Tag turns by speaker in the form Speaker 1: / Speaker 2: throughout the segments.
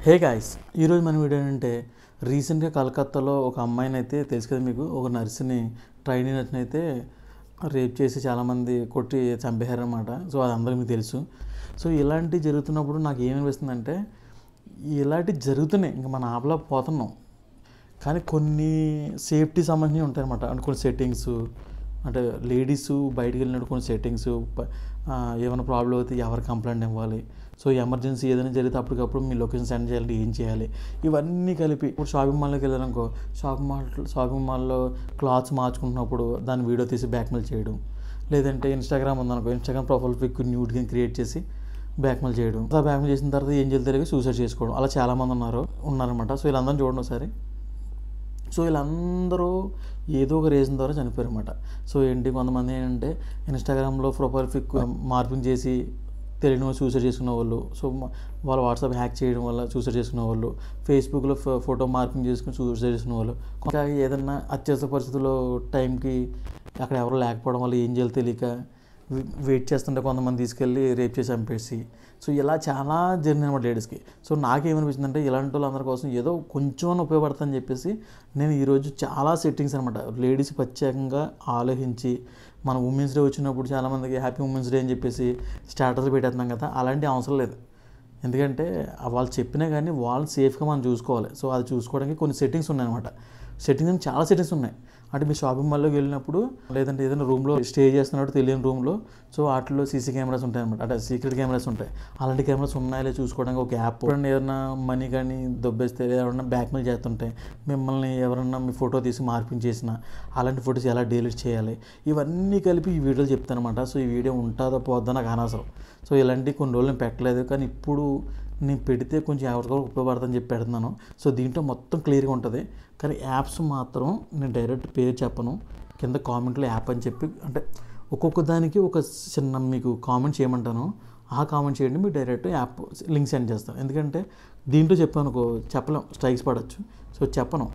Speaker 1: Hey guys, ఈరోజు మన video ఏంటంటే రీసెంట్గా కలకత్తాలో ఒక అమ్మాయిని అయితే తెలుసు కదా మీకు, ఒక నర్సుని ట్రైనింగ్ నర్సుని అయితే రేప్ చేసి చాలామంది కొట్టి చంపేశారనమాట. సో అది అందరికీ మీకు తెలుసు. సో ఇలాంటివి జరుగుతున్నప్పుడు నాకు ఏమనిపిస్తుందంటే ఇలాంటివి జరుగుతున్నాయి, ఇంకా మన ఆపలేకపోతున్నాం. కానీ కొన్ని సేఫ్టీ సంబంధించి ఉంటాయన్నమాట. అంటే కొన్ని సెట్టింగ్స్, అంటే లేడీస్ బయటికి వెళ్ళినట్టు కొన్ని సెట్టింగ్స్, ఏమైనా ప్రాబ్లం అయితే ఎవరు కంప్లైంట్ ఇవ్వాలి, సో ఎమర్జెన్సీ ఏదైనా జరిగితే అప్పటికప్పుడు మీ లొకేషన్ సెండ్ చేయాలంటే ఏం చేయాలి, ఇవన్నీ కలిపి. ఇప్పుడు షాపింగ్ మాల్లోకి వెళ్ళారనుకో, షాపింగ్ మాల్లో క్లాత్స్ మార్చుకుంటున్నప్పుడు దాన్ని వీడియో తీసి బ్లాక్మెయిల్ చేయడం, లేదంటే ఇన్స్టాగ్రామ్ ఉందనుకో, ఇన్స్టాగ్రామ్ ప్రొఫైల్ పిక్ న్యూడ్గా క్రియేట్ చేసి బ్లాక్మెయిల్ చేయడం. అలా బ్లాక్మెయిల్ చేసిన తర్వాత ఏం చేయాలి తెలియక సూసైడ్ చేసుకోవడం. అలా చాలామంది ఉన్నారనమాట. సో వీళ్ళందరినీ చూడండి ఒకసారి. సో వీళ్ళందరూ ఏదో ఒక రీజన్ ద్వారా చనిపోయారు అనమాట. సో ఏంటి, కొంతమంది ఏంటంటే ఇన్స్టాగ్రామ్లో ప్రొఫైల్ పిక్ మార్పింగ్ చేసి తెలియని వాళ్ళు సూసైడ్ చేసుకునే వాళ్ళు, సో వాళ్ళ వాట్సాప్ హ్యాక్ చేయడం వల్ల సూసైడ్ చేసుకునే వాళ్ళు, ఫేస్బుక్లో ఫోటో మార్పింగ్ చేసుకుని సూసైడ్ చేసుకునే వాళ్ళు, ఇంకా ఏదన్నా అత్యవసర పరిస్థితుల్లో టైంకి అక్కడ ఎవరు లేకపోవడం వల్ల ఏం చేయాలో తెలియక వెయిట్ చేస్తుంటే కొంతమంది తీసుకెళ్ళి రేప్ చేసి చంపేసి, సో ఇలా చాలా జరిగింది అనమాట లేడీస్కి. సో నాకేమనిపించిందంటే ఇలాంటి వాళ్ళందరి కోసం ఏదో కొంచెం ఉపయోగపడుతుందని చెప్పేసి నేను ఈరోజు చాలా సెట్టింగ్స్ అనమాట లేడీస్ ప్రత్యేకంగా ఆలోచించి, మన ఉమెన్స్ డే వచ్చినప్పుడు చాలామందికి హ్యాపీ ఉమెన్స్ డే అని చెప్పేసి స్టేటస్లు పెట్టేస్తున్నాం కదా, అలాంటి అవసరం లేదు. ఎందుకంటే వాళ్ళు చెప్పినా కానీ వాళ్ళు సేఫ్గా మనం చూసుకోవాలి. సో అది చూసుకోవడానికి కొన్ని సెట్టింగ్స్ ఉన్నాయన్నమాట. సెట్టింగ్స్ చాలా సెట్టింగ్స్ ఉన్నాయి. అంటే మీ షాపింగ్ మాల్లోకి వెళ్ళినప్పుడు, లేదంటే ఏదైనా రూమ్లో స్టే చేస్తున్నట్టు తెలియని రూమ్లో, సో వాటిలో సీసీ కెమెరాస్ ఉంటాయి అనమాట. అంటే సీక్రెట్ కెమెరాస్ ఉంటాయి. అలాంటి కెమెరాస్ ఉన్నాయో చూసుకోవడానికి ఒక యాప్. ఏదైనా మనీ కానీ దొబ్బేస్తే, ఎవరైనా బ్లాక్మెయిల్ చేస్తుంటే, మిమ్మల్ని ఎవరన్నా మీ ఫోటో తీసి మార్పించేసిన అలాంటి ఫొటోస్ ఎలా డిలీట్ చేయాలి, ఇవన్నీ కలిపి ఈ వీడియోలు చెప్తాను అనమాట. సో ఈ వీడియో ఉంటుందో పోద్దో నాకు అనవసరం. సో ఇలాంటి కొన్ని రోజులు నేను పెట్టలేదు, కానీ ఇప్పుడు నేను పెడితే కొంచెం ఎవరికొరకు ఉపయోగపడుతుందని చెప్పి పెడుతున్నాను. సో దీంట్లో మొత్తం క్లియర్గా ఉంటుంది. కానీ యాప్స్ మాత్రం నేను డైరెక్ట్ పేరు చెప్పను, కింద కామెంట్లో యాప్ అని చెప్పి, అంటే ఒక్కొక్క దానికి ఒక చిన్న మీకు కామెంట్ చేయమంటాను. ఆ కామెంట్ చేయండి, మీకు డైరెక్ట్ యాప్ లింక్ సెండ్ చేస్తాను. ఎందుకంటే దీంట్లో చెప్పాను చెప్పలేం, స్ట్రైక్స్ పడవచ్చు. సో చెప్పను,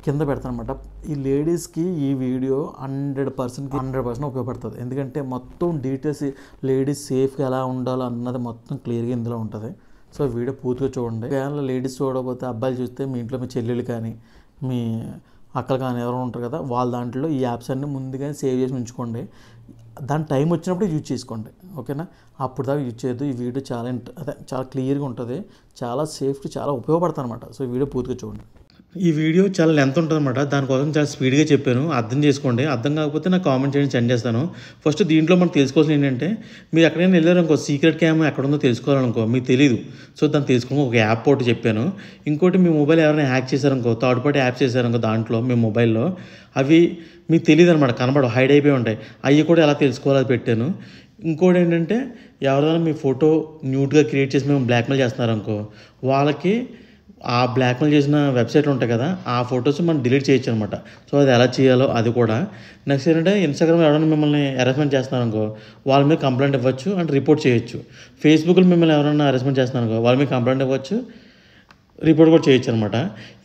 Speaker 1: కింద పెడతాను అనమాట. ఈ లేడీస్కి ఈ వీడియో 100% ఉపయోగపడుతుంది. ఎందుకంటే మొత్తం డీటెయిల్స్ లేడీస్ సేఫ్గా ఎలా ఉండాలో అన్నది మొత్తం క్లియర్గా ఇందులో ఉంటుంది. సో వీడియో పూర్తిగా చూడండి. కేవలం లేడీస్ చూడకపోతే అబ్బాయిలు చూస్తే మీ ఇంట్లో మీ చెల్లెలు కానీ మీ అక్కలు కానీ ఎవరు ఉంటారు కదా, వాళ్ళ దాంట్లో ఈ యాప్స్ అన్నీ ముందుగా సేవ్ చేసి ఉంచుకోండి. దాని టైం వచ్చినప్పుడు యూజ్ చేసుకోండి, ఓకేనా? అప్పుడు దాకా యూజ్ చేయొద్దు. ఈ వీడియో చాలా క్లియర్గా ఉంటుంది, చాలా సేఫ్టీ, చాలా ఉపయోగపడుతుంది అనమాట. సో ఈ వీడియో పూర్తిగా చూడండి. ఈ వీడియో చాలా లెంత్ ఉంటుంది అనమాట. దానికోసం చాలా స్పీడ్గా చెప్పాను, అర్థం చేసుకోండి. అర్థం కాకపోతే నాకు కామెంట్ చేయండి, సెండ్ చేస్తాను. ఫస్ట్ దీంట్లో మనం తెలుసుకోవాల్సింది ఏంటంటే, మీరు ఎక్కడైనా వెళ్ళారనుకో, సీక్రెట్ క్యామ్ ఎక్కడ ఉందో తెలుసుకోవాలనుకో, మీకు తెలియదు. సో దాన్ని తెలుసుకోవడం ఒక యాప్ ఒకటి చెప్పాను. ఇంకోటి, మీ మొబైల్ ఎవరైనా హ్యాక్ చేశారనుకో, థర్డ్ పార్టీ యాప్స్ చేశారనుకో దాంట్లో మీ మొబైల్లో, అవి మీకు తెలియదు అనమాట, కనబడవు, హైడ్ అయిపోయి ఉంటాయి. అవి కూడా ఎలా తెలుసుకోవాలో అది పెట్టాను. ఇంకోటి ఏంటంటే, ఎవరైనా మీ ఫోటో న్యూట్గా క్రియేట్ చేసి మేము బ్లాక్మెయిల్ చేస్తున్నారనుకో, వాళ్ళకి ఆ బ్లాక్మెయిల్ చేసిన వెబ్సైట్లు ఉంటాయి కదా, ఆ ఫొటోస్ మనం డిలీట్ చేయొచ్చు అనమాట. సో అది ఎలా చేయాలో అది కూడా. నెక్స్ట్ ఏంటంటే, ఇన్స్టాగ్రామ్లో ఎవరైనా మిమ్మల్ని హెరాస్మెంట్ చేస్తున్నారనుకో, వాళ్ళ మీద కంప్లైంట్ ఇవ్వచ్చు అండ్ రిపోర్ట్ చేయొచ్చు. ఫేస్బుక్లో మిమ్మల్ని ఎవరైనా హెరాస్మెంట్ చేస్తున్నారనుకో, వాళ్ళ మీద కంప్లైంట్ ఇవ్వచ్చు, రిపోర్ట్ కూడా చేయొచ్చు అనమాట.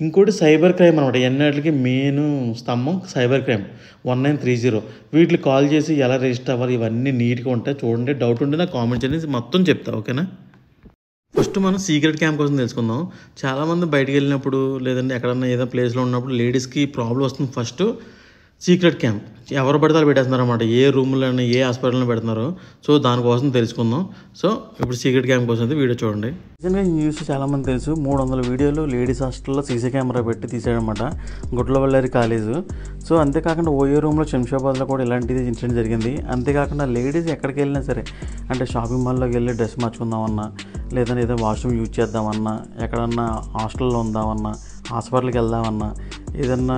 Speaker 1: ఇంకోటి సైబర్ క్రైమ్ అనమాట. ఎన్నటికి మెయిన్ స్తంభం సైబర్ క్రైమ్ 1930. వీటికి కాల్ చేసి ఎలా రిజిస్టర్ అవ్వాలి, ఇవన్నీ నీట్గా ఉంటాయి. చూడండి, డౌట్ ఉంటే నాకు కామెంట్ చేయండి, మొత్తం చెప్తా, ఓకేనా? ఫస్ట్ మనం సీక్రెట్ క్యామ్ కోసం తెలుసుకుందాం. చాలామంది బయటికి వెళ్ళినప్పుడు, లేదంటే ఎక్కడన్నా ఏదో ప్లేస్లో ఉన్నప్పుడు లేడీస్కి ప్రాబ్లం వస్తుంది. ఫస్ట్ సీక్రెట్ క్యామ్ ఎవరు పడితే వాళ్ళు పెట్టేస్తున్నారు అనమాట. ఏ రూమ్లోనే, ఏ హాస్పిటల్లో పెడుతున్నారో. సో దానికోసం తెలుసుకుందాం. సో ఇప్పుడు సీక్రెట్ క్యామ్ కోసం అయితే వీడియో చూడండి. నిజంగా ఈ న్యూస్ చాలామంది తెలుసు. 300 వీడియోలు లేడీస్ హాస్టల్లో సీసీ కెమెరా పెట్టి తీసాడనమాట, గుడ్లవల్లేరు కాలేజ్. సో అంతేకాకుండా ఓయో రూమ్లో శంషాబాద్లో కూడా ఇలాంటిది ఇన్సిడెంట్ జరిగింది. అంతేకాకుండా లేడీస్ ఎక్కడికి వెళ్ళినా సరే, అంటే షాపింగ్ మాల్లోకి వెళ్ళి డ్రెస్ మార్చుకుందామన్నా, లేదంటే ఏదైనా వాష్రూమ్ యూజ్ చేద్దామన్నా, ఎక్కడన్నా హాస్టల్లో ఉందామన్నా, హాస్పిటల్కి వెళ్దామన్నా, ఏదన్నా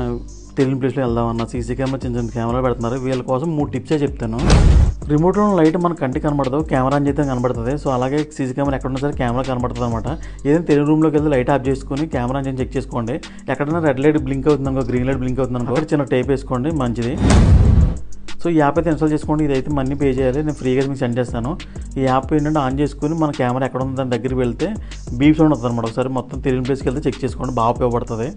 Speaker 1: తెలియని ప్లేస్లో వెళ్దామన్నా, సీసీ కెమెరా చిన్న కెమెరా పెడుతున్నారు. వీళ్ళ కోసం 3 టిప్సే చెప్తాను. రిమోట్లో ఉన్న లైట్ మన కంటికి కనబడదు, కెమెరా అని చేస్తే కనబడుతుంది. సో అలాగే సీసీ కెమెరా ఎక్కడున్నా సరే కెమెరా కనబడుతుంది అనమాట. ఏదైనా తెలియని రూమ్లోకి వెళ్ళి లైట్ ఆఫ్ చేసుకుని కెమెరా అని చెక్ చేసుకోండి. ఎక్కడైనా రెడ్ లైట్ బ్లింక్ అవుతుందనుకో, గ్రీన్ లైట్ బ్లింక్ అవుతుందనుకో, చిన్న టేప్ వేసుకోండి, మంచిది. సో ఈ యాప్ అయితే ఇన్స్టాల్ చేసుకోండి. ఇదైతే మనీ పే చేయాలి, నేను ఫ్రీగా మీకు సెండ్ చేస్తాను. ఈ యాప్ ఏంటంటే ఆన్ చేసుకుని మన కెమెరా ఎక్కడ ఉందో దాని దగ్గరికి వెళ్తే బీప్ సౌండ్ వస్తుంది అనమాట. ఒకసారి మొత్తం తెలియని ప్లేస్కి వెళ్తే చెక్ చేసుకోండి, బాగా ఉపయోగపడుతుంది.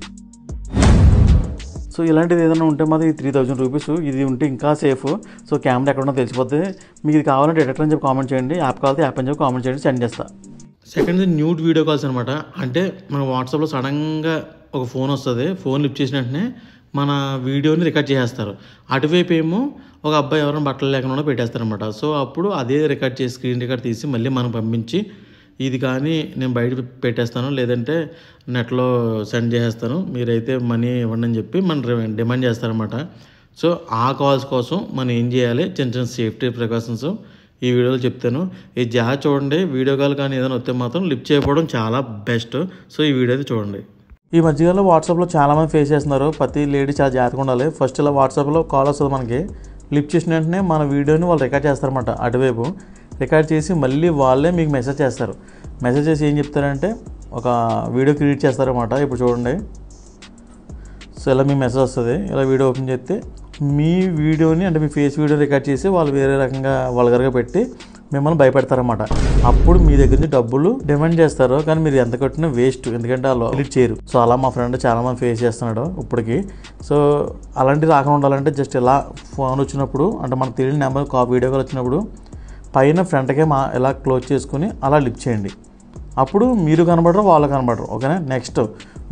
Speaker 1: సో ఇలాంటిది ఏదైనా ఉంటే మాది 3000 రూపీస్, ఇది ఉంటే ఇంకా సేఫ్. సో కెమెరా ఎక్కడున్నా తెలిసిపోతే. మీకు ఇది కావాలంటే ఎడిటర్ అని చెప్పి కామెంట్ చేయండి, యాప్ కావాలంటే యాప్ అని చెప్పి కామెంట్ చేయండి, సెండ్ చేస్తా. సెకండ్ న్యూడ్ వీడియో కాల్స్ అనమాట. అంటే మన వాట్సాప్‌లో సడన్‌గా ఒక ఫోన్ వస్తది. ఫోన్ లిఫ్ట్ చేసిన వెంటనే మన వీడియోని రికార్డ్ చేసేస్తారు. అటువైపు ఏమో ఒక అబ్బాయి ఎవరైనా బట్టలు లేకుండా పెట్టేస్తారనమాట. సో, అప్పుడు అదే రికార్డ్ చేసి స్క్రీన్ రికార్డ్ తీసి మళ్ళీ మనకు పంపించి, ఇది కానీ నేను బయట పెట్టేస్తాను, లేదంటే నెట్‌లో సెండ్ చేసేస్తాను, మీరైతే మనీ ఇవ్వండి అని చెప్పి మన డిమాండ్ చేస్తారనమాట. సో, ఆ కాల్స్ కోసం మనం ఏం చేయాలి, చిన్న చిన్న సేఫ్టీ ప్రికాషన్స్ ఈ వీడియోలో చెప్తాను. ఇది జాగ్రత్త చూడండి. వీడియో కాల్ కానీ ఏదైనా వస్తే మాత్రం లిఫ్ట్ చేయకపోవడం చాలా బెస్ట్. సో, ఈ వీడియో అయితే చూడండి. ఈ మధ్యకాలంలో వాట్సాప్లో చాలామంది ఫేస్ చేస్తున్నారు. ప్రతి లేడీ చాలా జాగ్రత్తగా ఉండాలి. ఫస్ట్ ఇలా వాట్సాప్లో కాల్ వస్తుంది మనకి. లిఫ్ట్ చేసిన వెంటనే మన వీడియోని వాళ్ళు రికార్డ్ చేస్తారన్నమాట. అటువైపు రికార్డ్ చేసి మళ్ళీ వాళ్ళే మీకు మెసేజ్ చేస్తారు. మెసేజ్ చేసి ఏం చెప్తారంటే ఒక వీడియో క్రియేట్ చేస్తారన్నమాట. ఇప్పుడు చూడండి. సో ఇలా మీ మెసేజ్ వస్తుంది. ఇలా వీడియో ఓపెన్ చేస్తే మీ వీడియోని అంటే మీ ఫేస్ వీడియో రికార్డ్ చేసి వాళ్ళు వేరే రకంగా వల్గర్గా పెట్టి మిమ్మల్ని భయపెడతారన్నమాట. అప్పుడు మీ దగ్గర నుంచి డబ్బులు డిమాండ్ చేస్తారు. కానీ మీరు ఎంత కట్టినా వేస్ట్, ఎందుకంటే వాళ్ళు ఎడిట్ చేయరు. సో అలా మా ఫ్రెండ్ చాలామంది ఫేస్ చేస్తున్నాడు ఇప్పటికి. సో అలాంటివి రాకుండా ఉండాలంటే జస్ట్ ఇలా ఫోన్ వచ్చినప్పుడు అంటే మనకు తెలియని నెంబర్ వీడియో కాల్ వచ్చినప్పుడు పైన ఫ్రంట్కే ఇలా క్లోజ్ చేసుకుని అలా లిఫ్ట్ చేయండి. అప్పుడు మీరు కనబడరు, వాళ్ళు కనబడరు. ఓకేనా. నెక్స్ట్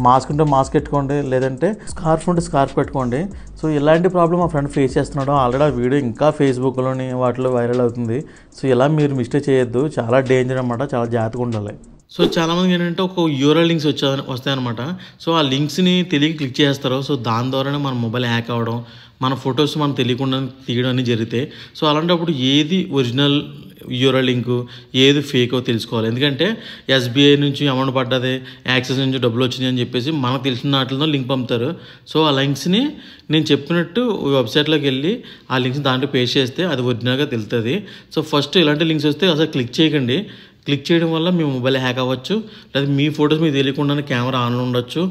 Speaker 1: మాస్క్ ఉంటే మాస్క్ పెట్టుకోండి, లేదంటే స్కార్ఫ్ ఉంటే స్కార్ఫ్ పెట్టుకోండి. సో ఇలాంటి ప్రాబ్లం మా ఫ్రెండ్ ఫేస్ చేస్తున్నాడు. ఆల్రెడీ ఆ వీడియో ఇంకా ఫేస్బుక్లోని వాటిలో వైరల్ అవుతుంది. సో ఇలా మీరు మిస్టేక్ చేయొద్దు, చాలా డేంజర్ అనమాట, చాలా జాగ్రత్తగా ఉండాలి. సో చాలామంది ఏంటంటే ఒక యూఆర్ఎల్ లింక్స్ వస్తాయన్నమాట. సో ఆ లింక్స్ని తెలియక క్లిక్ చేస్తారు. సో దాని ద్వారానే మన మొబైల్ హ్యాక్ అవ్వడం, మన ఫొటోస్ మనం తెలియకుండా తీయడం అన్నీ జరిగితే. సో అలాంటప్పుడు ఏది ఒరిజినల్ యూఆర్ఎల్ లింకు, ఏది ఫేకో తెలుసుకోవాలి. ఎందుకంటే ఎస్బీఐ నుంచి అమౌంట్ పడ్డది, యాక్సిస్ నుంచి డబ్బులు వచ్చినాయి అని చెప్పేసి మనకు తెలిసిన వాటిలో లింక్ పంపుతారు. సో ఆ లింక్స్ని నేను చెప్పినట్టు వెబ్సైట్లోకి వెళ్ళి ఆ లింక్స్ దాంట్లో పేస్ట్ చేస్తే అది ఒరిజినల్గా తెలుస్తుంది. సో ఫస్ట్ ఇలాంటి లింక్స్ వస్తే అసలు క్లిక్ చేయకండి. క్లిక్ చేయడం వల్ల మీ మొబైల్ హ్యాక్ అవ్వచ్చు, లేదా మీ ఫొటోస్ మీకు తెలియకుండానే కెమెరా ఆన్లో ఉండొచ్చు,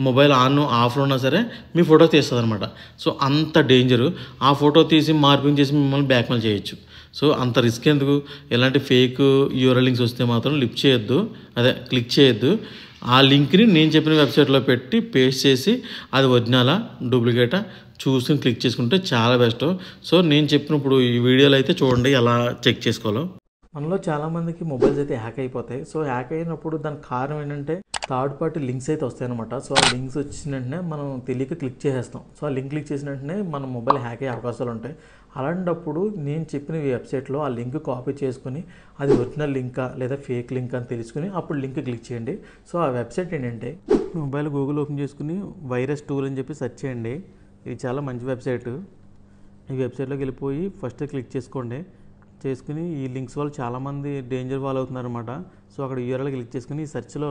Speaker 1: మొబైల్ ఆన్ ఆఫ్లో ఉన్నా సరే మీ ఫోటో తీస్తుంది అనమాట. సో అంత డేంజరు. ఆ ఫోటో తీసి మార్పింగ్ చేసి మిమ్మల్ని బ్లాక్మెయిల్ చేయొచ్చు. సో అంత రిస్క్ ఎందుకు. ఎలాంటి ఫేక్ యూఆర్ఎల్ లింక్స్ వస్తే మాత్రం లిఫ్ట్ చేయొద్దు, క్లిక్ చేయొద్దు. ఆ లింక్ని నేను చెప్పిన వెబ్సైట్లో పెట్టి పేస్ట్ చేసి అది ఒరిజినలా డూప్లికేటా చూసుకుని క్లిక్ చేసుకుంటే చాలా బెస్ట్. సో నేను చెప్పినప్పుడు ఈ వీడియోలో అయితే చూడండి ఎలా చెక్ చేసుకోవాలో. మనలో చాలామందికి మొబైల్స్ అయితే హ్యాక్ అయిపోతాయి. సో హ్యాక్ అయినప్పుడు దానికి కారణం ఏంటంటే థర్డ్ పార్టీ లింక్స్ అయితే వస్తాయన్నమాట. సో ఆ లింక్స్ వచ్చిన వెంటనే మనం తెలియక క్లిక్ చేసేస్తాం. సో ఆ లింక్ క్లిక్ చేసిన వెంటనే మన మొబైల్ హ్యాక్ అయ్యే అవకాశాలు ఉంటాయి. అలాంటప్పుడు నేను చెప్పిన వెబ్సైట్లో ఆ లింక్ కాపీ చేసుకుని అది ఒరిజినల్ లింకా లేదా ఫేక్ లింక్ అని తెలుసుకుని అప్పుడు లింక్ క్లిక్ చేయండి. సో ఆ వెబ్సైట్ ఏంటంటే మొబైల్ గూగుల్ ఓపెన్ చేసుకుని వైరస్ టూల్ అని చెప్పి సెర్చ్ చేయండి. ఇది చాలా మంచి వెబ్సైట్. ఈ వెబ్సైట్లోకి వెళ్ళిపోయి ఫస్ట్ క్లిక్ చేసుకుని ఈ లింక్స్ వల్ల చాలామంది డేంజర్ ఫాల్ అవుతున్నారు అనమాట. సో అక్కడ యూఆర్ఎల్ క్లిక్ చేసుకుని ఈ సెర్చ్లో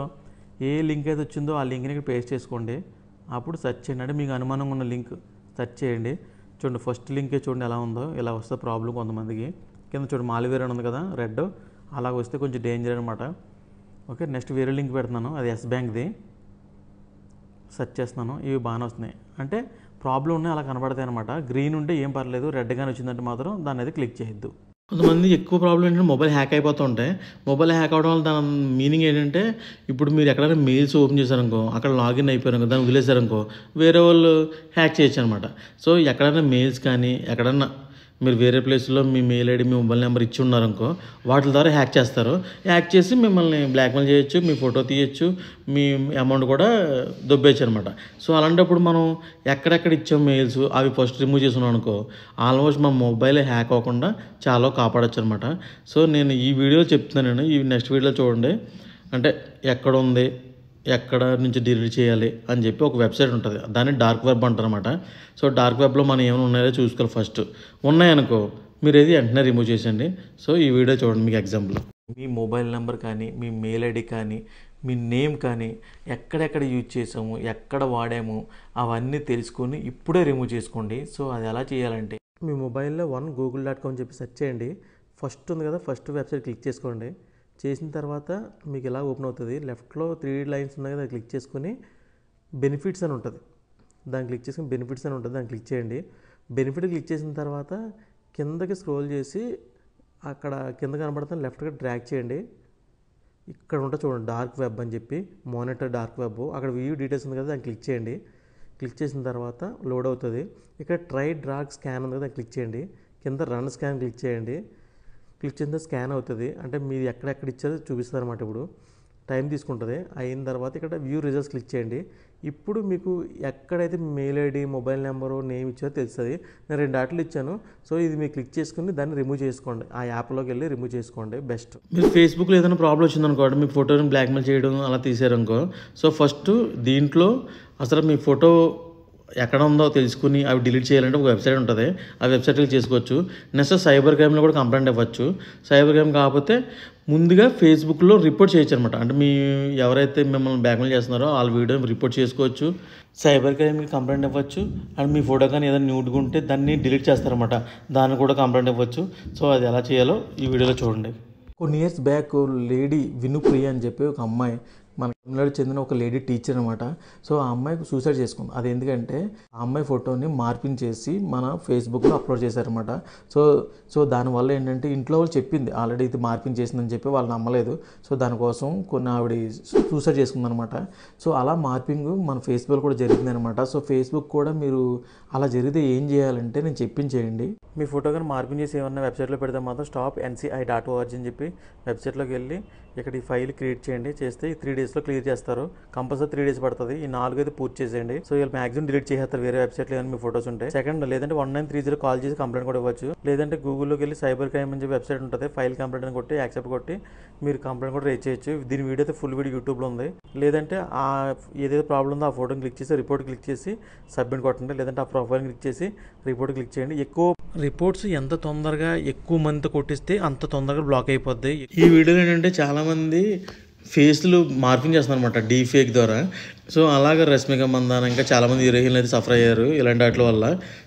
Speaker 1: ఏ లింక్ అయితే వచ్చిందో ఆ లింక్ని ఇక్కడ పేస్ట్ చేసుకోండి. అప్పుడు సెర్చ్ చేయండి. అంటే మీకు అనుమానంగా ఉన్న లింక్ సెర్చ్ చేయండి. చూడండి ఫస్ట్ లింకే చూడండి ఎలా ఉందో. ఇలా వస్తే ప్రాబ్లం కొంతమందికి. కింద చూడండి మాల్వేర్ అని ఉంది కదా రెడ్, అలా వస్తే కొంచెం డేంజర్ అనమాట. ఓకే. నెక్స్ట్ వేరే లింక్ పెడుతున్నాను, అది ఎస్ బ్యాంక్ది. సెర్చ్ చేస్తున్నాను, ఇవి బాగానే వస్తున్నాయి. అంటే ప్రాబ్లం ఉన్నాయి అలా కనబడతాయి అనమాట. గ్రీన్ ఉంటే ఏం పర్లేదు, రెడ్ కానీ వచ్చిందంటే మాత్రం దాన్ని అయితే క్లిక్ చేయొద్దు. కొంతమంది ఎక్కువ ప్రాబ్లం ఏంటంటే మొబైల్ హ్యాక్ అయిపోతూ ఉంటాయి. మొబైల్ హ్యాక్ అవడం వల్ల దాని మీనింగ్ ఏంటంటే ఇప్పుడు మీరు ఎక్కడైనా మెయిల్స్ ఓపెన్ చేశారనుకో, అక్కడ లాగిన్ అయిపోయారనుకో, దాన్ని వదిలేశారనుకో వేరే వాళ్ళు హ్యాక్ చేయొచ్చు అనమాట. సో ఎక్కడైనా మెయిల్స్ కానీ ఎక్కడన్నా మీరు వేరే ప్లేస్లో మీ మెయిల్ ఐడి మీ మొబైల్ నెంబర్ ఇచ్చి ఉన్నారనుకో వాటి ద్వారా హ్యాక్ చేస్తారు. హ్యాక్ చేసి మిమ్మల్ని బ్లాక్మెయిల్ చేయొచ్చు, మీ ఫోటో తీయచ్చు, మీ అమౌంట్ కూడా దొబ్బేయచ్చు అనమాట. సో అలాంటప్పుడు మనం ఎక్కడెక్కడ ఇచ్చాం మెయిల్స్ అవి ఫస్ట్ రిమూవ్ చేసుకున్నాం అనుకో ఆల్మోస్ట్ మా మొబైల్ హ్యాక్ అవ్వకుండా చాలా కాపాడచ్చు అనమాట. సో నేను ఈ వీడియోలో చెప్తున్నాను, ఈ నెక్స్ట్ వీడియోలో చూడండి. అంటే ఎక్కడ ఉంది, ఎక్కడ నుంచి డిలీట్ చేయాలి అని చెప్పి ఒక వెబ్సైట్ ఉంటుంది, దాన్ని డార్క్ వెబ్ అంటారు అనమాట. సో డార్క్ వెబ్లో మనం ఏమైనా ఉన్నాయో చూసుకోవాలి. ఫస్ట్ ఉన్నాయనుకో మీరు ఏది వెంటనే రిమూవ్ చేసేయండి. సో ఈ వీడియో చూడండి మీకు ఎగ్జాంపుల్. మీ మొబైల్ నెంబర్ కానీ మీ మెయిల్ ఐడి కానీ మీ నేమ్ కానీ ఎక్కడెక్కడ యూజ్ చేసాము, ఎక్కడ వాడాము అవన్నీ తెలుసుకొని ఇప్పుడే రిమూవ్ చేసుకోండి. సో అది ఎలా చేయాలంటే మీ మొబైల్లో google.com చెప్పి సెర్చ్ చేయండి. ఫస్ట్ ఉంది కదా, ఫస్ట్ వెబ్సైట్ క్లిక్ చేసుకోండి. చేసిన తర్వాత మీకు ఇలా ఓపెన్ అవుతుంది. లెఫ్ట్లో 3 లైన్స్ ఉన్నాయి కదా, క్లిక్ చేసుకొని బెనిఫిట్స్ అని ఉంటుంది, దాన్ని క్లిక్ చేసుకుని బెనిఫిట్స్ అని ఉంటుంది, దాన్ని క్లిక్ చేయండి. బెనిఫిట్ క్లిక్ చేసిన తర్వాత కిందకి స్క్రోల్ చేసి అక్కడ కింద కనబడుతున్న లెఫ్ట్గా డ్రాగ్ చేయండి. ఇక్కడ ఉంటుంది చూడండి డార్క్ వెబ్ అని చెప్పి, మానిటర్ డార్క్ వెబ్. అక్కడ వ్యూ డీటెయిల్స్ ఉంది కదా, దాన్ని క్లిక్ చేయండి. క్లిక్ చేసిన తర్వాత లోడ్ అవుతుంది. ఇక్కడ ట్రై డ్రాగ్ స్కాన్ ఉంది కదా, దాన్ని క్లిక్ చేయండి. కింద రన్ స్కాన్ క్లిక్ చేయండి. క్లిక్ చేసిన స్కాన్ అవుతుంది, అంటే మీరు ఎక్కడెక్కడ ఇచ్చారో చూపిస్తుంది అనమాట. ఇప్పుడు టైం తీసుకుంటుంది. అయిన తర్వాత ఇక్కడ వ్యూ రిజల్ట్స్ క్లిక్ చేయండి. ఇప్పుడు మీకు ఎక్కడైతే mail ID, mobile number, name ఇచ్చారో తెలుస్తుంది. నేను 2 ఆటలు ఇచ్చాను. సో ఇది మీరు క్లిక్ చేసుకుని దాన్ని రిమూవ్ చేసుకోండి. ఆ యాప్లోకి వెళ్ళి రిమూవ్ చేసుకోండి బెస్ట్. మీరు ఫేస్బుక్లో ఏదైనా ప్రాబ్లం వచ్చిందనుకోండి, మీ ఫోటోని బ్లాక్మెయిల్ చేయడం అలా తీసారనుకో, సో ఫస్ట్ దీంట్లో అసలు మీ ఫోటో ఎక్కడ ఉందో తెలుసుకుని అవి డిలీట్ చేయాలంటే ఒక వెబ్సైట్ ఉంటుంది. ఆ వెబ్సైట్కి చేసుకోవచ్చు. నెక్స్ట్ సైబర్ క్రైమ్లో కూడా కంప్లైంట్ ఇవ్వచ్చు. సైబర్ క్రైమ్ కాకపోతే ముందుగా ఫేస్బుక్లో రిపోర్ట్ చేయొచ్చు అనమాట. అంటే మీ ఎవరైతే మిమ్మల్ని బ్లాక్మెయిల్ చేస్తున్నారో వాళ్ళ వీడియోని రిపోర్ట్ చేసుకోవచ్చు. సైబర్ క్రైమ్కి కంప్లైంట్ ఇవ్వచ్చు. అండ్ మీ ఫోటో కానీ ఏదైనా న్యూడ్గా ఉంటే దాన్ని డిలీట్ చేస్తారనమాట. దాన్ని కూడా కంప్లైంట్ ఇవ్వచ్చు. సో అది ఎలా చేయాలో ఈ వీడియోలో చూడండి. కొన్ని ఇయర్స్ బ్యాక్ లేడీ వినుప్రియ అని చెప్పి ఒక అమ్మాయి, మన తమిళనాడు చెందిన ఒక లేడీ టీచర్ అనమాట. సో ఆ అమ్మాయికి సూసైడ్ చేసుకుంది. అది ఎందుకంటే ఆ అమ్మాయి ఫోటోని మార్పింగ్ చేసి మన ఫేస్బుక్లో అప్లోడ్ చేశారనమాట. సో దానివల్ల ఏంటంటే ఇంట్లో వాళ్ళు చెప్పింది ఆల్రెడీ ఇది మార్పింగ్ చేసిందని చెప్పి వాళ్ళు నమ్మలేదు. సో దానికోసం కొన్ని ఆవిడ సూసైడ్ చేసుకుందనమాట. సో అలా మార్పింగ్ మన ఫేస్బుక్లో కూడా జరిగింది అనమాట. సో ఫేస్బుక్ కూడా మీరు అలా జరిగితే ఏం చేయాలంటే నేను చెప్పించేయండి. మీ ఫోటో కానీ మార్పింగ్ చేసి ఏమన్నా వెబ్సైట్లో పెడితే మాత్రం stopnci.org అని చెప్పి వెబ్సైట్లోకి వెళ్ళి ఇక్కడ ఈ ఫైల్ క్రియేట్ చేయండి. చేస్తే ఈ 3 డేస్లో క్లియర్ చేస్తారు. కంపల్సరీ 3 డేస్ పడుతుంది. ఈ 4 అయితే పూర్తి చేసేయండి. సో వీళ్ళు మ్యాక్సిమం డిలీట్ చేస్తారు వేరే వెబ్సైట్లో ఏమైనా మీ ఫోటోస్ ఉంటాయి. సెకండ్ లేదంటే 1930 కాల్ చేసి కంప్లైంట్ కూడా ఇవ్వచ్చు. లేదంటే గూగుల్లోకి వెళ్ళి సైబర్ క్రైమ్ అని చెప్పి వెబ్సైట్ ఉంటుంది. ఫైల్ కంప్లైంట్ అని కొట్టి యాక్సెప్ట్ కొట్టి మీరు కంప్లైంట్ కూడా రేజ్ చేయొచ్చు. దీని వీడియో అయితే ఫుల్ వీడియో యూట్యూబ్లో ఉంది. లేదంటే ఆ ఏదైతే ప్రాబ్లం ఉందో ఆ ఫోటోని క్లిక్ చేసి రిపోర్ట్ క్లిక్ చేసి సబ్మిట్ కొట్టండి. లేదంటే ఆ ప్రొఫైల్ క్లిక్ చేసి రిపోర్ట్ క్లిక్ చేయండి. ఎక్కువ రిపోర్ట్స్ ఎంత తొందరగా ఎక్కువ మందితో కొట్టిస్తే అంత తొందరగా బ్లాక్ అయిపోద్ది. ఈ వీడియోలో ఏంటంటే చాలామంది ఫేస్లు మార్పింగ్ చేస్తున్నారు అనమాట డీఫేక్ ద్వారా. సో అలాగే రష్మిక మందాన ఇంకా చాలామంది హీరోయిన్లు అయితే సఫర్ అయ్యారు ఇలాంటి వాటి వల్ల.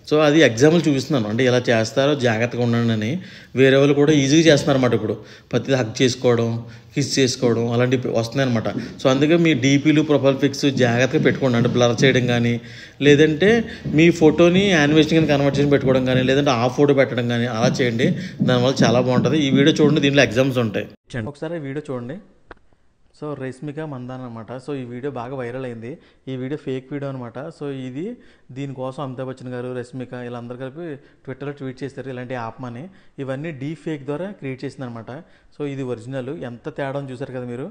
Speaker 1: సో అది ఎగ్జాంపుల్ చూపిస్తున్నాను, అంటే ఇలా చేస్తారో జాగ్రత్తగా ఉండండి అని. వేరే వాళ్ళు కూడా ఈజీగా చేస్తున్నారు అనమాట. ఇప్పుడు ప్రతిదీ హక్ చేసుకోవడం, కిస్ చేసుకోవడం అలాంటివి వస్తున్నాయి అనమాట. సో అందుకే మీ డీపీలు, ప్రొఫైల్ పిక్స్ జాగ్రత్తగా పెట్టుకోండి. అంటే బ్లర్ చేయడం కానీ, లేదంటే మీ ఫోటోని యానిమేషన్ కానీ కన్వర్ట్ చేసి పెట్టుకోవడం కానీ, లేదంటే ఆ ఫోటో పెట్టడం కానీ అలా చేయండి. దానివల్ల చాలా బాగుంటుంది. ఈ వీడియో చూడండి, దీంట్లో ఎగ్జామ్స్ ఉంటాయి. ఒకసారి వీడియో చూడండి. సో రష్మిక మందాన అనమాట. సో ఈ వీడియో బాగా వైరల్ అయింది. ఈ వీడియో ఫేక్ వీడియో అనమాట. సో ఇది దీనికోసం అమితాబ్ బచ్చన్ గారు, రష్మిక వీళ్ళందరూ కలిపి ట్విట్టర్లో ట్వీట్ చేస్తారు ఇలాంటి ఆప్మని. ఇవన్నీ డీ ఫేక్ ద్వారా క్రియేట్ చేసిందనమాట. సో ఇది ఒరిజినల్. ఎంత తేడా చూసారు కదా మీరు.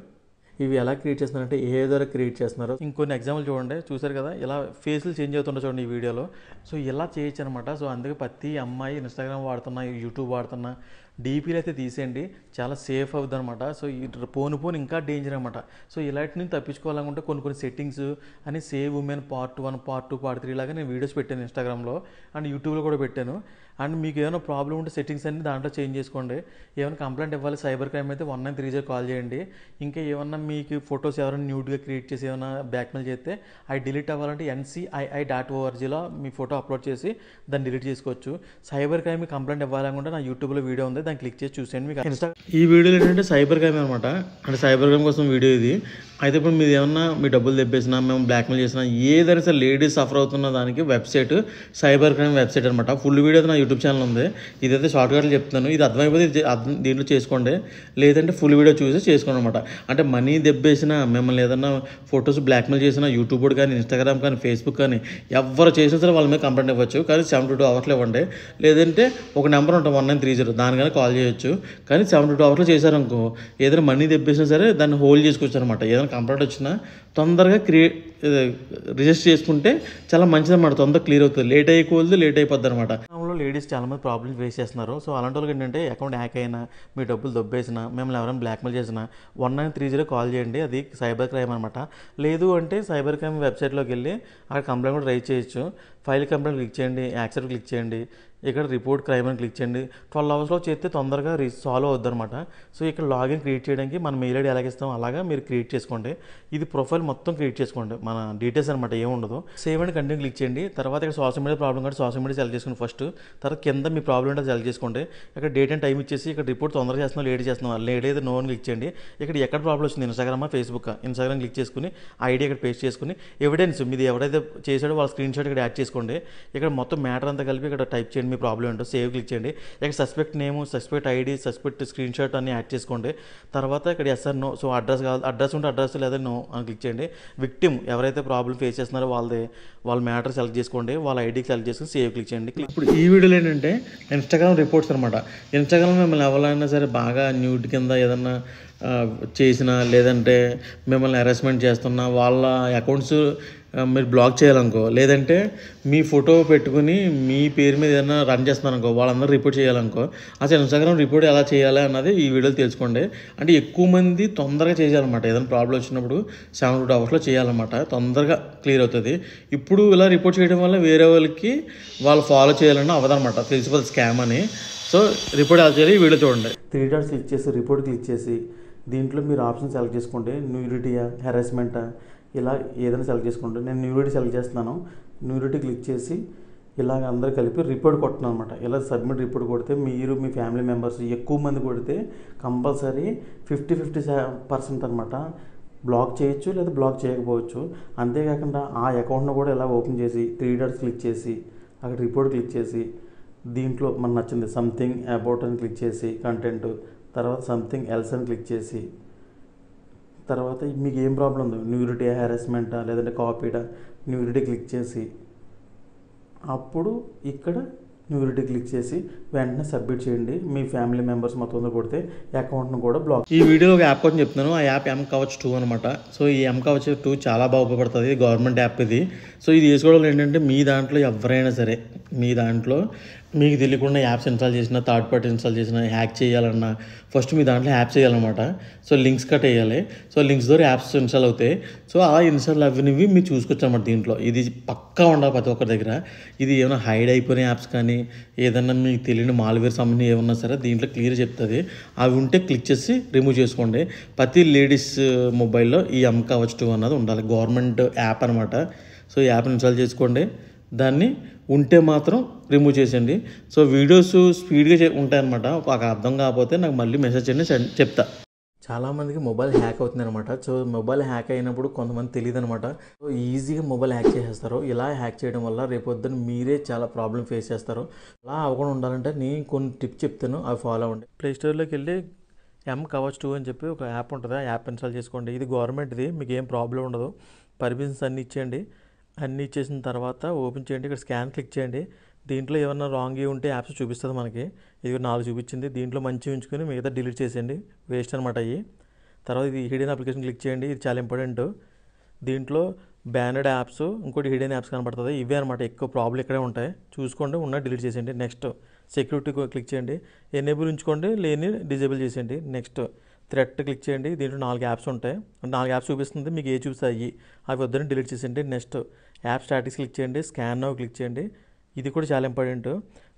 Speaker 1: ఇవి ఎలా క్రియేట్ చేస్తున్నారంటే ఏ ద్వారా క్రియేట్ చేస్తున్నారు. ఇంకొన్ని ఎగ్జాంపుల్ చూడండి. చూసారు కదా ఇలా ఫేస్లు చేంజ్ అవుతుండే చూడండి ఈ వీడియోలో. సో ఇలా చేయొచ్చు అనమాట. సో అందుకే ప్రతి అమ్మాయి ఇన్స్టాగ్రామ్ వాడుతున్నా, యూట్యూబ్ వాడుతున్నా, డీపీలు అయితే తీసేయండి. చాలా సేఫ్ అవుతుంది అనమాట. సో ఈ పోను ఇంకా డేంజర్ అనమాట. సో ఇలాంటి నుంచి తప్పించుకోవాలనుకుంటే కొన్ని సెట్టింగ్స్ అని save women part 1, part 2, part 3 లాగా నేను వీడియోస్ పెట్టాను ఇన్స్టాగ్రామ్లో అండ్ యూట్యూబ్లో కూడా పెట్టాను. అండ్ మీకు ఏమైనా ప్రాబ్లం ఉంటే సెట్టింగ్స్ అన్ని దాంట్లో చేంజ్ చేసుకోండి. ఏమైనా కంప్లైంట్ ఇవ్వాలి సైబర్ క్రైమ్ అయితే 1930 కాల్ చేయండి. ఇంకా ఏమన్నా మీకు ఫొటోస్ ఎవరైనా న్యూడ్గా క్రియేట్ చేసి ఏమైనా బ్లాక్మెయిల్ చేస్తే అవి డిలీట్ అవ్వాలంటే ncii.orgలో మీ ఫోటో అప్లోడ్ చేసి దాన్ని డిలీట్ చేసుకోవచ్చు. సైబర్ క్రైమ్ కంప్లైంట్ ఇవ్వాలనుకుంటే నా యూట్యూబ్లో వీడియో ఉంది, దాన్ని క్లిక్ చేసి చూసేయండి. మీకు ఈ వీడియోలో ఏంటంటే సైబర్ క్రైమ్ అనమాట. అంటే సైబర్ క్రైమ్ కోసం వీడియో ఇది. అయితే ఇప్పుడు మీరు ఏమన్నా మీ డబ్బులు తెప్పేసినా, మేము బ్లాక్మెయిల్ చేసినా, ఏదైనా సరే లేడీస్ సఫర్ అవుతున్న దానికి వెబ్సైట్ సైబర్ క్రైమ్ వెబ్సైట్ అనమాట. ఫుల్ వీడియో నా యూట్యూబ్ ఛానల్ ఉంది. ఇదైతే షార్ట్ కట్లు చెప్తున్నాను. ఇది అర్థమైపోతే దీంట్లో చేసుకోండి. లేదంటే ఫుల్ వీడియో చూసి చేసుకోండి అనమాట. అంటే మనీ దెబ్బేసినా, మిమ్మల్ని ఏదన్నా ఫొటోస్ బ్లాక్మెయిల్ చేసినా, యూట్యూబ్ కానీ, ఇన్స్టాగ్రామ్ కానీ, ఫేస్బుక్ కానీ ఎవరు చేసినా సరే వాళ్ళ మీద కంప్లైంట్ ఇవ్వచ్చు. కానీ 72 అవర్స్లో ఇవ్వండి. లేదంటే ఒక నెంబర్ ఉంటుంది 1930, దాని కానీ కాల్ చేయొచ్చు. కానీ 72 అవర్స్లో చేశారనుకో ఏదైనా మనీ దెబ్బేసినా సరే దాన్ని హోల్డ్ చేసుకోవచ్చు అనమాట. ఏదైనా కంప్లైంట్ వచ్చినా తొందరగా రిజిస్టర్ చేసుకుంటే చాలా మంచిది అనమాట. తొందరగా క్లియర్ అవుతుంది. లేట్ అయిపోద్ది అనమాట. లేడీస్ చాలామంది ప్రాబ్లమ్స్ ఫేస్ చేస్తున్నారు. సో అలాంటి వాళ్ళకి ఏంటంటే అకౌంట్ హ్యాక్ అయినా, మీ డబ్బులు దొబ్బేసినా, మిమ్మల్ని ఎవరైనా బ్లాక్మెయిల్ చేసినా 1930 కాల్ చేయండి. అది సైబర్ క్రైమ్ అనమాట. లేదు అంటే సైబర్ క్రైమ్ వెబ్సైట్లోకి వెళ్ళి అక్కడ కంప్లైంట్ కూడా రైజ్ చేయొచ్చు. ఫైల్ కంప్లైంట్ క్లిక్ చేయండి, యాక్సెప్ట్ క్లిక్ చేయండి, ఇక్కడ రిపోర్ట్ క్రైమ్ అని క్లిక్ చేయండి. 12 అవర్స్లో చేస్తే తొందరగా సాల్వ్ అవుద్ది అనమాట. సో ఇక్కడ లాగిన్ క్రియేట్ చేయడానికి మన మెయిల్ ఐడి ఎలాగ ఇస్తాం అలాగా మీరు క్రియేట్ చేసుకోండి. ఇది ప్రొఫైల్ మొత్తం క్రియేట్ చేసుకోండి, మన డీటెయిల్స్ అనమాట, ఏముండదు. సేవ్ అండ్ కంటిన్యూ క్లిక్ చేయండి. తర్వాత ఇక్కడ సోషల్ మీడియా ప్రాబ్లం కాబట్టి సోషల్ మీడియా సెలెక్ట్ చేసుకోండి ఫస్ట్. తర్వాత కింద మీ ప్రాబ్లం ఏంటో సెలెక్ట్ చేసుకోండి. ఇక్కడ డేట్ అండ్ టైం ఇచ్చేసి ఇక్కడ రిపోర్ట్ తొందరగా చేస్తున్నాం, లేట్ చేస్తున్నాం, లేట్ అయితే నో అని క్లిక్ చేయండి. ఇక్కడ ఎక్కడ ప్రాబ్లం వచ్చింది, ఇన్స్టాగ్రామా, ఫేస్బుక్, ఇన్స్టాగ్రామ్ క్లిక్ చేసుకుని ఐడి ఇక్కడ పేస్ట్ చేసుకుని ఎవిడెన్స్ మీది ఎవరైతే చేశాడో వాళ్ళ స్క్రీన్ షాట్ ఇక్కడ యాడ్ చేసుకోండి. చేసుకోండి. ఇక్కడ మొత్తం మ్యాటర్ అంతా కలిపి ఇక్కడ టైప్ చేయండి, మీ ప్రాబ్లం ఏంటో సేవ్ క్లిక్ చేయండి. ఇక్కడ suspect name, suspect ID, suspect screenshot అన్ని యాడ్ చేసుకోండి. తర్వాత ఇక్కడ yes or no, so address కావాలి, అడ్రస్ ఉంటే అడ్రస్ లేదా నో అని క్లిక్ చేయండి. విక్టిమ్ ఎవరైతే ప్రాబ్లం ఫేస్ చేస్తున్నారో వాళ్ళ మ్యాటర్ సెలెక్ట్ చేసుకోండి, వాళ్ళ ఐడి సెలెక్ట్ చేసుకుని సేవ్ క్లిక్ చేయండి. ఇప్పుడు ఈ వీడియోలో ఏంటంటే ఇన్స్టాగ్రామ్ రిపోర్ట్స్ అనమాట. ఇన్స్టాగ్రామ్ మిమ్మల్ని ఎవరైనా సరే బాగా న్యూడ్ కింద ఏదన్నా చేసినా, లేదంటే మిమ్మల్ని హెరాస్మెంట్ చేస్తున్నా, వాళ్ళ అకౌంట్స్ మీరు బ్లాక్ చేయాలనుకో, లేదంటే మీ ఫోటో పెట్టుకుని మీ పేరు మీద ఏదైనా రన్ చేస్తున్నారనుకో, వాళ్ళందరూ రిపోర్ట్ చేయాలనుకో, అసలు ఇన్స్టాగ్రామ్ రిపోర్ట్ ఎలా చేయాలి అన్నది ఈ వీడియోలో తెలుసుకోండి. అంటే ఎక్కువ మంది తొందరగా చేయాలన్నమాట. ఏదైనా ప్రాబ్లం వచ్చినప్పుడు 72 అవర్స్లో చేయాలన్నమాట, తొందరగా క్లియర్ అవుతుంది. ఇప్పుడు ఇలా రిపోర్ట్ చేయడం వల్ల వేరే వాళ్ళకి వాళ్ళు ఫాలో చేయాలన్నా అవ్వదన్నమాట, తెలిసిపోతుంది స్కామ్ అని. సో రిపోర్ట్ ఎలా చేయాలి ఈ వీడియో చూడండి. 3 డాట్స్ క్లిక్ చేసి రిపోర్ట్ క్లిక్ చేసి దీంట్లో మీరు ఆప్షన్ సెలెక్ట్ చేసుకోండి. న్యూడిటీయా, హెరాస్మెంటా, ఇలా ఏదైనా సెలెక్ట్ చేసుకోండి. నేను న్యూడిటీ సెలెక్ట్ చేస్తున్నాను. న్యూడిటీ క్లిక్ చేసి ఇలాగ అందరూ కలిపి రిపోర్ట్ కొట్టను అనమాట. ఇలా సబ్మిట్ రిపోర్ట్ కొడితే మీరు మీ ఫ్యామిలీ మెంబర్స్ ఎక్కువ మంది కొడితే కంపల్సరీ 50-50% అనమాట బ్లాక్ చేయొచ్చు, లేదా బ్లాక్ చేయకపోవచ్చు. అంతేకాకుండా ఆ అకౌంట్ను కూడా ఇలా ఓపెన్ చేసి 3 డాట్స్ క్లిక్ చేసి అక్కడ రిపోర్ట్ క్లిక్ చేసి దీంట్లో మనకు నచ్చింది సంథింగ్ అబౌట్ అని క్లిక్ చేసి కంటెంట్, తర్వాత సంథింగ్ ఎల్స్ అని క్లిక్ చేసి తర్వాత మీకు ఏం ప్రాబ్లం ఉందో న్యూడిటీ, హెరాస్మెంటా, లేదంటే కాపీడా, న్యూడిటీ క్లిక్ చేసి అప్పుడు ఇక్కడ న్యూడిటీ క్లిక్ చేసి వెంటనే సబ్మిట్ చేయండి. మీ ఫ్యామిలీ మెంబర్స్ మొత్తం కొడితే అకౌంట్ను కూడా బ్లాక్. ఈ వీడియోలో ఒక యాప్ కోసం చెప్తున్నాను. ఆ యాప్ M-Kavach 2 అనమాట. సో ఈ M-Kavach 2 చాలా బాగా ఉపయోగపడుతుంది. గవర్నమెంట్ యాప్ ఇది. సో ఇది వేసుకోవడం ఏంటంటే మీ దాంట్లో ఎవరైనా సరే, మీ దాంట్లో మీకు తెలియకుండా యాప్స్ ఇన్స్టాల్ చేసినా, థర్డ్ పార్టీ ఇన్స్టాల్ చేసినా, హ్యాక్ చేయాలన్నా ఫస్ట్ మీ దాంట్లో యాప్ చేయాలన్నమాట. సో లింక్స్ కట్ వేయాలి. సో లింక్స్ ద్వారా యాప్స్ ఇన్స్టాల్ అవుతాయి. సో ఆ ఇన్స్టాల్ అవ్వనివి మీరు చూసుకోవచ్చు అనమాట. దీంట్లో ఇది పక్కా ఉండాలి ప్రతి ఒక్కరి దగ్గర. ఇది ఏమైనా హైడ్ అయిపోయిన యాప్స్ కానీ ఏదన్నా మీకు తెలియని మాల్వేర్ సంబంధించి ఏమన్నా సరే దీంట్లో క్లియర్ చెప్తుంది. అవి ఉంటే క్లిక్ చేసి రిమూవ్ చేసుకోండి. ప్రతి లేడీస్ మొబైల్లో ఈ M-Kavach 2 అన్నది ఉండాలి. గవర్నమెంట్ యాప్ అనమాట. సో ఈ యాప్ని ఇన్స్టాల్ చేసుకోండి. దాన్ని ఉంటే మాత్రం రిమూవ్ చేసేయండి. సో వీడియోస్ స్పీడ్గా ఉంటాయన్నమాట. ఒక అర్థం కాకపోతే నాకు మళ్ళీ మెసేజ్ చేయండి, చెప్తా. చాలామందికి మొబైల్ హ్యాక్ అవుతుంది అనమాట. సో మొబైల్ హ్యాక్ అయినప్పుడు కొంతమంది తెలియదు అనమాట. సో ఈజీగా మొబైల్ హ్యాక్ చేసేస్తారు. ఇలా హ్యాక్ చేయడం వల్ల రేపొద్దున మీరే చాలా ప్రాబ్లం ఫేస్ చేస్తారు. అలా అవ్వకుండా ఉండాలంటే నేను కొన్ని టిప్స్ చెప్తాను, అవి ఫాలో అవ్వండి. ప్లేస్టోర్లోకి వెళ్ళి M-Kavach 2 అని చెప్పి ఒక యాప్ ఉంటుంది. ఆ యాప్ ఇన్స్టాల్ చేసుకోండి. ఇది గవర్నమెంట్ది, మీకు ఏం ప్రాబ్లం ఉండదు. పర్మిషన్స్ అన్నీ ఇచ్చేయండి. అన్నీ ఇచ్చేసిన తర్వాత ఓపెన్ చేయండి. ఇక్కడ స్కాన్ క్లిక్ చేయండి. దీంట్లో ఏమన్నా రాంగ్ ఉంటే యాప్స్ చూపిస్తుంది మనకి. ఇది 4 చూపించింది. దీంట్లో మంచి ఉంచుకొని మిగతా డిలీట్ చేసేయండి, వేస్ట్ అనమాట అయ్యి. తర్వాత ఇది హిడెన్ అప్లికేషన్ క్లిక్ చేయండి. ఇది చాలా ఇంపార్టెంట్. దీంట్లో బ్యానెడ్ యాప్స్, ఇంకోటి హిడెన్ యాప్స్ కనబడుతుంది. ఇవే అనమాట ఎక్కువ ప్రాబ్లం ఇక్కడే ఉంటాయి. చూసుకోండి, ఉన్న డిలీట్ చేసేయండి. నెక్స్ట్ సెక్యూరిటీ క్లిక్ చేయండి. ఎనేబుల్ ఉంచుకోండి, లేని డిజేబుల్ చేసేయండి. నెక్స్ట్ థ్రెట్ క్లిక్ చేయండి. దీంట్లో 4 యాప్స్ ఉంటాయి. 4 యాప్స్ చూపిస్తుంది, మీకు ఏ చూపిస్తాయి అవి వద్దని డిలీట్ చేసేయండి. నెక్స్ట్ యాప్ స్టాటిక్స్ క్లిక్ చేయండి. స్కాన్ నౌ క్లిక్ చేయండి. ఇది కూడా చాలా ఇంపార్టెంట్.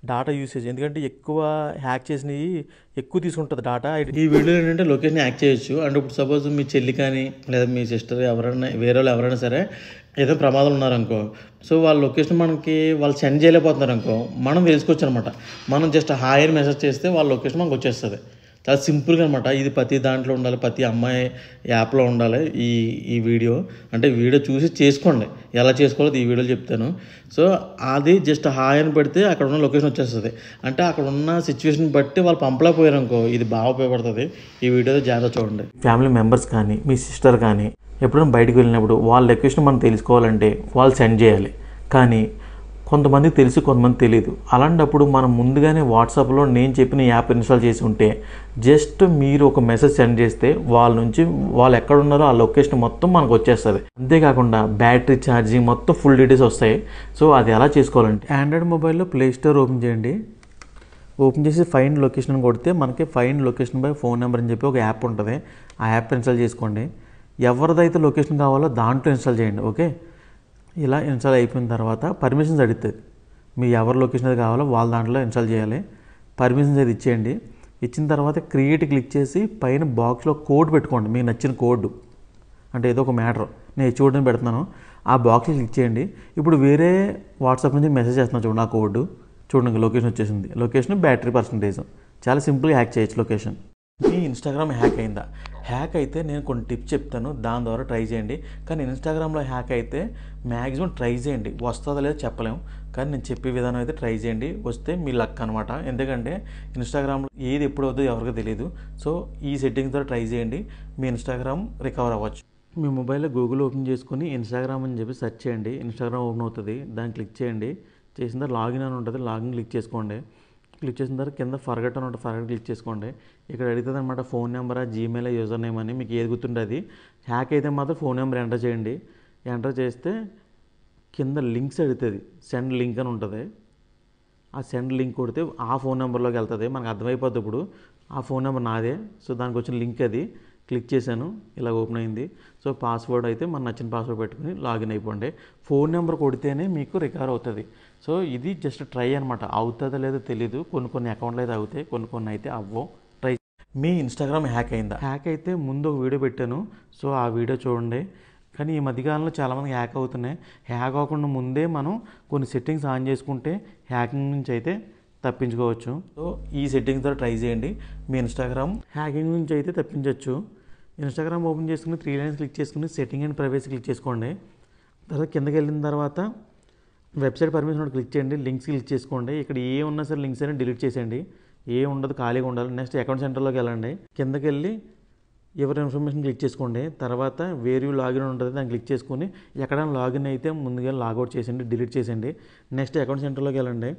Speaker 1: డాటా యూసేజ్, ఎందుకంటే ఎక్కువ హ్యాక్ చేసినవి ఎక్కువ తీసుకుంటుంది డాటా. ఈ వీడియో ఏంటంటే లొకేషన్ హ్యాక్ చేయొచ్చు. అంటే ఇప్పుడు సపోజ్ మీ చెల్లి కానీ లేదా మీ సిస్టర్ ఎవరైనా వేరే వాళ్ళు ఎవరైనా సరే ఏదో ప్రమాదం ఉన్నారనుకో, సో వాళ్ళ లొకేషన్ మనకి వాళ్ళు సెండ్ చేయలేకపోతున్నారు అనుకో, మనం తెలుసుకోవచ్చు అనమాట. మనం జస్ట్ హాయ్ అని మెసేజ్ చేస్తే వాళ్ళ లొకేషన్ మనకు వచ్చేస్తుంది. చాలా సింపుల్గా అనమాట. ఇది ప్రతి దాంట్లో ఉండాలి, ప్రతి అమ్మాయి యాప్లో ఉండాలి. ఈ వీడియో అంటే వీడియో చూసి చేసుకోండి. ఎలా చేసుకోవాలో ఈ వీడియోలో చెప్తాను. సో అది జస్ట్ హాయ్ అని పెడితే అక్కడ ఉన్న లొకేషన్ వచ్చేస్తుంది. అంటే అక్కడ ఉన్న సిచ్యువేషన్ బట్టి వాళ్ళు పంపలేకపోయారు అనుకో, ఇది బాగా ఉపయోగపడుతుంది. ఈ వీడియో జాగ్రత్త చూడండి. ఫ్యామిలీ మెంబర్స్ కానీ మీ సిస్టర్ కానీ ఎప్పుడైనా బయటకు వెళ్ళినప్పుడు వాళ్ళ లొకేషన్ మనం తెలుసుకోవాలంటే వాళ్ళు సెండ్ చేయాలి. కానీ కొంతమందికి తెలుసు, కొంతమంది తెలియదు. అలాంటప్పుడు మనం ముందుగానే వాట్సాప్లో నేను చెప్పిన యాప్ ఇన్స్టాల్ చేసి ఉంటే జస్ట్ మీరు ఒక మెసేజ్ సెండ్ చేస్తే వాళ్ళ నుంచి వాళ్ళు ఎక్కడ ఉన్నారో ఆ లొకేషన్ మొత్తం మనకు వచ్చేస్తుంది. అంతేకాకుండా బ్యాటరీ ఛార్జింగ్ మొత్తం ఫుల్ డీటెయిల్స్ వస్తాయి. సో అది ఎలా చేసుకోవాలంటే ఆండ్రాయిడ్ మొబైల్లో ప్లే స్టోర్ ఓపెన్ చేయండి. ఓపెన్ చేసి ఫైండ్ లొకేషన్ కొడితే మనకి find location by phone number అని చెప్పి ఒక యాప్ ఉంటుంది. ఆ యాప్ ఇన్స్టాల్ చేసుకోండి. ఎవరిదైతే లొకేషన్ కావాలో దాంట్లో ఇన్స్టాల్ చేయండి. ఓకే, ఇలా ఇన్స్టాల్ అయిపోయిన తర్వాత పర్మిషన్స్ అడుగుతుంది. మీ ఎవరి లొకేషన్ అది కావాలో వాళ్ళ దాంట్లో ఇన్స్టాల్ చేయాలి. పర్మిషన్స్ అది ఇచ్చేయండి. ఇచ్చిన తర్వాత క్రియేట్ క్లిక్ చేసి పైన బాక్స్లో కోడ్ పెట్టుకోండి, మీకు నచ్చిన కోడ్. అంటే ఏదో ఒక మ్యాటర్ నేను చూడని పెడుతున్నాను, ఆ బాక్స్లో క్లిక్ చేయండి. ఇప్పుడు వేరే వాట్సాప్ నుంచి మెసేజ్ చేస్తున్నాను చూడండి, ఆ కోడ్ చూడండి లొకేషన్ వచ్చేసింది. Location battery percentage. చాలా సింపుల్గా హ్యాక్ చేయొచ్చు లొకేషన్. మీ ఇన్స్టాగ్రామ్ హ్యాక్ అయిందా? హ్యాక్ అయితే నేను కొన్ని టిప్స్ చెప్తాను, దాని ద్వారా ట్రై చేయండి. కానీ ఇన్స్టాగ్రామ్లో హ్యాక్ అయితే మ్యాక్సిమం ట్రై చేయండి, వస్తుందో లేదో చెప్పలేము. కానీ నేను చెప్పే విధానం అయితే ట్రై చేయండి, వస్తే మీ లక్ అనమాట. ఎందుకంటే ఇన్స్టాగ్రామ్లో ఏది ఎప్పుడు అవుతుందో ఎవరికి తెలియదు. సో ఈ సెట్టింగ్స్ ద్వారా ట్రై చేయండి, మీ ఇన్స్టాగ్రామ్ రికవర్ అవ్వచ్చు. మీ మొబైల్లో గూగుల్ ఓపెన్ చేసుకొని ఇన్స్టాగ్రామ్ అని చెప్పి సెర్చ్ చేయండి. ఇన్స్టాగ్రామ్ ఓపెన్ అవుతుంది, దాన్ని క్లిక్ చేయండి. చేసిన తర్వాత లాగిన్ అని ఉంటుంది, లాగిన్ క్లిక్ చేసుకోండి. క్లిక్ చేసిన తర్వాత కింద ఫర్గట్ అని ఉంటుంది, ఫర్గట్ క్లిక్ చేసుకోండి. ఇక్కడ అడుగుతుంది అనమాట ఫోన్ నెంబరా, జీమెయిల్, యూజర్ నేమ్ అని, మీకు ఏది గుర్తుంటే అది. హ్యాక్ అయితే మాత్రం ఫోన్ నెంబర్ ఎంటర్ చేయండి. ఎంటర్ చేస్తే కింద లింక్స్ అడుగుతుంది, సెండ్ లింక్ అని ఉంటుంది. ఆ సెండ్ లింక్ కొడితే ఆ ఫోన్ నెంబర్లోకి వెళ్తుంది. మనకు అర్థమైపోద్ది ఇప్పుడు ఆ ఫోన్ నెంబర్ నాదే. సో దానికి వచ్చిన లింక్ అది క్లిక్ చేశాను, ఇలా ఓపెన్ అయింది. సో పాస్వర్డ్ అయితే మన నచ్చిన పాస్వర్డ్ పెట్టుకుని లాగిన్ అయిపోండి. ఫోన్ నెంబర్ కొడితేనే మీకు రికవర్ అవుతుంది. సో ఇది జస్ట్ ట్రై అనమాట, అవుతుందో లేదో తెలీదు. కొన్ని అకౌంట్లు అయితే అవుతాయి, కొన్ని అయితే అవ్వవు. ట్రై. మీ ఇన్స్టాగ్రామ్ హ్యాక్ అయిందా? హ్యాక్ అయితే ముందు ఒక వీడియో పెట్టాను, సో ఆ వీడియో చూడండి. కానీ ఈ మధ్యకాలంలో చాలామంది హ్యాక్ అవుతున్నాయి. హ్యాక్ అవ్వకుండా ముందే మనం కొన్ని సెట్టింగ్స్ ఆన్ చేసుకుంటే హ్యాకింగ్ నుంచి అయితే తప్పించుకోవచ్చు. సో ఈ సెట్టింగ్స్ ద్వారా ట్రై చేయండి, మీ ఇన్స్టాగ్రామ్ హ్యాకింగ్ నుంచి అయితే తప్పించవచ్చు. ఇన్స్టాగ్రామ్ ఓపెన్ చేసుకుని 3 లైన్స్ క్లిక్ చేసుకుని సెట్టింగ్ అండ్ ప్రైవసీ క్లిక్ చేసుకోండి. తర్వాత కిందకి వెళ్ళిన తర్వాత వెబ్సైట్ పర్మిషన్ క్లిక్ చేయండి, లింక్స్ క్లిక్ చేసుకోండి. ఇక్కడ ఏ ఉన్నా సరే లింక్స్ అయినా డిలీట్ చేసేయండి, ఏ ఉండదు, ఖాళీగా ఉండాలి. నెక్స్ట్ అకౌంట్ సెంటర్లోకి వెళ్ళండి, కిందకి వెళ్ళి ఎవరి ఇన్ఫర్మేషన్ క్లిక్ చేసుకోండి. తర్వాత వేర్ యూ లాగిన్ ఉంటుంది, దాన్ని క్లిక్ చేసుకొని ఎక్కడైనా లాగిన్ అయితే ముందుగా లాగౌట్ చేసేయండి, డిలీట్ చేసేయండి. నెక్స్ట్ అకౌంట్ సెంటర్లోకి వెళ్ళండి,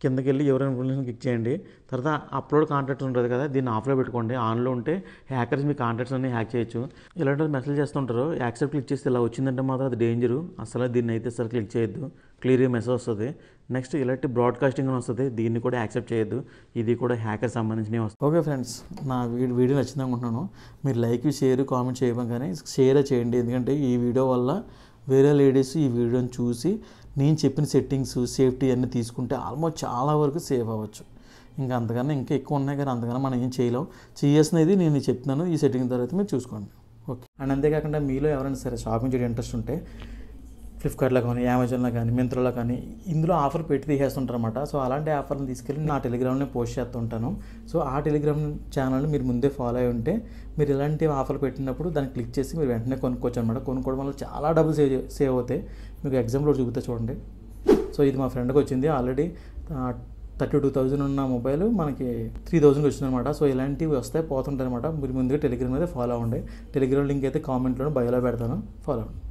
Speaker 1: కిందకి వెళ్ళి ఎవరైనా ఇన్ఫర్మేషన్ క్లిక్ చేయండి. తర్వాత అప్లోడ్ కాంటాక్ట్స్ ఉంటుంది కదా, దీన్ని ఆఫ్లో పెట్టుకోండి. ఆన్లో ఉంటే హ్యాకర్స్ మీ కాంటాక్ట్స్ అన్ని హ్యాక్ చేయొచ్చు. ఇలాంటి మెసేజ్ చేస్తుంటారు, యాక్సెప్ట్ క్లిక్ చేస్తే ఇలా వచ్చిందంటే మాత్రం అది డేంజరు. అసలు దీన్ని అయితే అసలు క్లిక్ చేయొద్దు, క్లియర్గా మెసేజ్ వస్తుంది. నెక్స్ట్ ఇలాంటి బ్రాడ్కాస్టింగ్ అని వస్తుంది, దీన్ని కూడా యాక్సెప్ట్ చేయొద్దు, ఇది కూడా హ్యాకర్ సంబంధించినవి వస్తుంది. ఓకే ఫ్రెండ్స్, నా వీడియో నచ్చింది అనుకుంటున్నాను. మీరు లైక్, షేర్, కామెంట్ చేయడం కానీ షేర్ చేయండి. ఎందుకంటే ఈ వీడియో వల్ల వేరే లేడీస్ ఈ వీడియోని చూసి నేను చెప్పిన సెట్టింగ్స్, సేఫ్టీ అన్నీ తీసుకుంటే ఆల్మోస్ట్ చాలా వరకు సేఫ్ అవ్వచ్చు. ఇంకా అంతకన్నా ఇంకా ఎక్కువ ఉన్నాయి, కానీ అంతకన్నా మనం ఏం చేయలేం. చేయాల్సినది నేను చెప్తున్నాను, ఈ సెట్టింగ్ తర్వాత మీరు చూసుకోండి. ఓకే. అండ్ అంతేకాకుండా మీలో ఎవరైనా సరే షాపింగ్ చేయడం ఇంట్రెస్ట్ ఉంటే ఫ్లిప్కార్ట్లో కానీ, అమెజాన్లో కానీ, మింత్రాలో కానీ ఇందులో ఆఫర్ పెట్టి తీసేస్తుంటారు అన్నమాట. సో అలాంటి ఆఫర్ని తీసుకెళ్ళి నా టెలిగ్రామ్లో పోస్ట్ చేస్తూ ఉంటాను. సో ఆ టెలిగ్రామ్ ఛానల్ని మీరు ముందే ఫాలో అయి ఉంటే మీరు ఇలాంటి ఆఫర్లు పెట్టినప్పుడు దాన్ని క్లిక్ చేసి మీరు వెంటనే కొనుక్కోవచ్చు అనమాట. కొనుక్కోవడం వల్ల చాలా డబ్బులు సేవ్ అవుతాయి. మీకు ఎగ్జాంపుల్ చూపితే చూడండి. సో ఇది మా ఫ్రెండ్కి వచ్చింది, ఆల్రెడీ 32,000 ఉన్న మొబైల్ మనకి 3,000కి వచ్చింది అనమాట. సో ఇలాంటివి వస్తాయి, పోతుంటాయి అనమాట. మీరు ముందుగా టెలిగ్రామ్ అయితే ఫాలో అవ్వండి. టెలిగ్రామ్ లింక్ అయితే కామెంట్లో బయోలో పెడతాను, ఫాలో అవ్వండి.